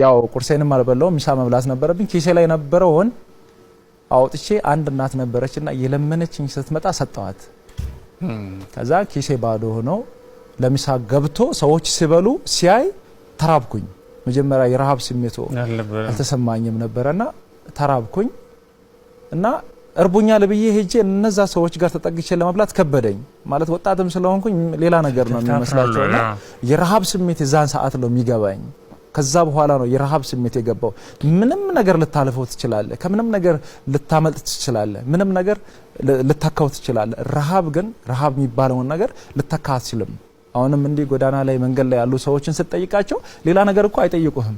ያው ቁርሴንም አልበላውም ምሳ መብላት ነበረብኝ። ኪሴ ላይ ነበረውን አውጥቼ አንድ እናት ነበረችና የለመነችኝ ስትመጣ ሰጠዋት። ከዛ ኪሴ ባዶ ሆኖ ለምሳ ገብቶ ሰዎች ሲበሉ ሲያይ ተራብኩኝ። መጀመሪያ የረሃብ ስሜቱ አልተሰማኝም ነበርና ተራብኩኝ እና እርቦኛል ብዬ ሄጄ እነዛ ሰዎች ጋር ተጠግቼ ለመብላት ከበደኝ። ማለት ወጣትም ስለሆንኩኝ ሌላ ነገር ነው የሚመስላቸውና የረሃብ ስሜት የዛን ሰዓት ነው የሚገባኝ። ከዛ በኋላ ነው የረሃብ ስሜት የገባው። ምንም ነገር ልታልፈው ትችላለህ፣ ከምንም ነገር ልታመልጥ ትችላለህ፣ ምንም ነገር ልታካው ትችላለህ። ረሃብ ግን ረሃብ የሚባለውን ነገር ልታካ አትችልም። አሁንም እንዲህ ጎዳና ላይ መንገድ ላይ ያሉ ሰዎችን ስትጠይቃቸው ሌላ ነገር እኮ አይጠይቁህም።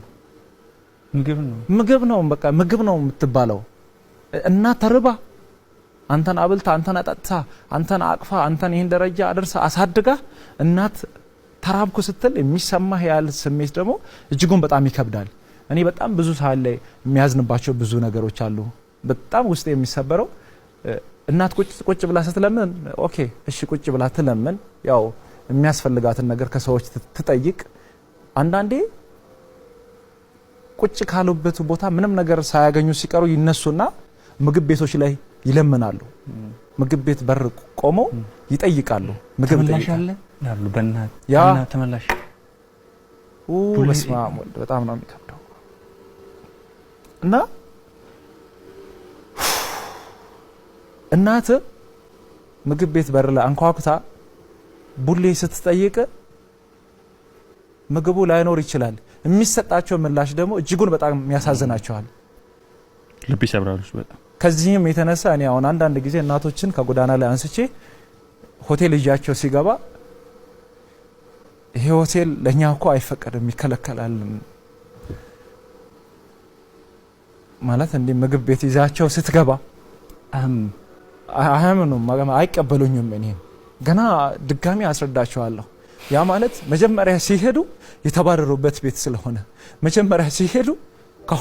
ምግብ ነው በቃ ምግብ ነው የምትባለው። እና ተርባ አንተን አብልታ አንተን አጠጥታ አንተን አቅፋ አንተን ይሄን ደረጃ አድርሳ አሳድጋ እናት ተራብኩ ስትል የሚሰማህ ያለ ስሜት ደግሞ እጅጉን በጣም ይከብዳል። እኔ በጣም ብዙ ሰዓት ላይ የሚያዝንባቸው ብዙ ነገሮች አሉ። በጣም ውስጥ የሚሰበረው እናት ቁጭ ብላ ስትለምን ኦኬ እሺ ቁጭ ብላ ትለምን፣ ያው የሚያስፈልጋትን ነገር ከሰዎች ትጠይቅ። አንዳንዴ ቁጭ ካሉበት ቦታ ምንም ነገር ሳያገኙ ሲቀሩ ይነሱና ምግብ ቤቶች ላይ ይለምናሉ። ምግብ ቤት በር ቆመው ይጠይቃሉ። ምግብ ተመላሻለ ያሉ በእናት ያ ተመላሽ በስመ አብ ወልድ በጣም ነው የሚከብደው። እና እናት ምግብ ቤት በር ላይ አንኳኩታ ቡሌ ስትጠይቅ ምግቡ ላይኖር ይችላል። የሚሰጣቸው ምላሽ ደግሞ እጅጉን በጣም ያሳዝናቸዋል፣ ልብ ይሰብራሉ በጣም። ከዚህም የተነሳ እኔ አሁን አንዳንድ ጊዜ እናቶችን ከጎዳና ላይ አንስቼ ሆቴል ይዣቸው ሲገባ ይሄ ሆቴል ለኛ እኮ አይፈቀድም ይከለከላል ማለት እንዴ ምግብ ቤት ይዛቸው ስትገባ አያምኑም፣ አይቀበሉኝም። እኔ ገና ድጋሚ አስረዳቸዋለሁ። ያ ማለት መጀመሪያ ሲሄዱ የተባረሩበት ቤት ስለሆነ መጀመሪያ ሲሄዱ